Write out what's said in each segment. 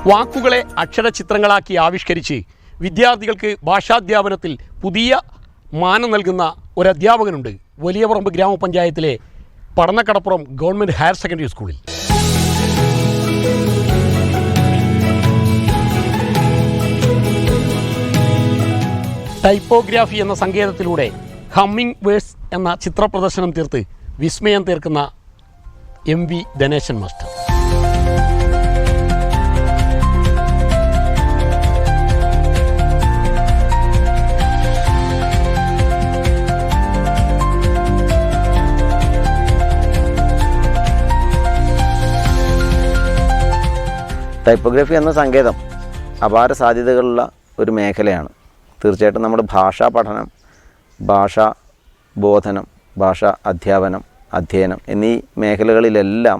വാക്കുകളെ അക്ഷരചിത്രങ്ങളാക്കി ആവിഷ്കരിച്ച് വിദ്യാർത്ഥികൾക്ക് ഭാഷാധ്യാപനത്തിൽ പുതിയ മാനം നൽകുന്ന ഒരു അധ്യാപകനുണ്ട് വലിയപറമ്പ് ഗ്രാമപഞ്ചായത്തിലെ പടന്നക്കടപ്പുറം ഗവൺമെൻറ് ഹയർ സെക്കൻഡറി സ്കൂളിൽ. ടൈപ്പോഗ്രാഫി എന്ന സങ്കേതത്തിലൂടെ ഹമ്മിങ് വേഴ്സ് എന്ന ചിത്രപ്രദർശനം തീർത്ത് വിസ്മയം തീർക്കുന്ന MV ധനേശൻ മാസ്റ്റർ. ടൈപ്പോഗ്രഫി എന്ന സങ്കേതം അപാര സാധ്യതകളുള്ള ഒരു മേഖലയാണ്. തീർച്ചയായിട്ടും നമ്മുടെ ഭാഷാ പഠനം, ഭാഷാ ബോധനം, ഭാഷാ അധ്യയനം എന്നീ മേഖലകളിലെല്ലാം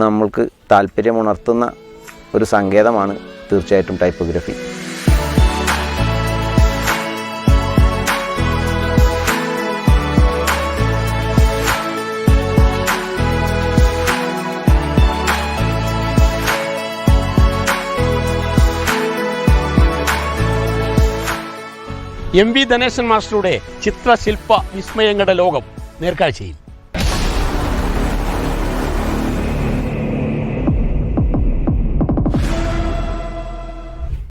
നമ്മൾക്ക് താല്പര്യമുണർത്തുന്ന ഒരു സങ്കേതമാണ് തീർച്ചയായിട്ടും ടൈപ്പോഗ്രഫി. MV ധനേശൻ മാസ്റ്ററുടെ ചിത്രശില്പ വിസ്മയങ്ങളുടെ ലോകം നേർക്കാഴ്ചയിൽ.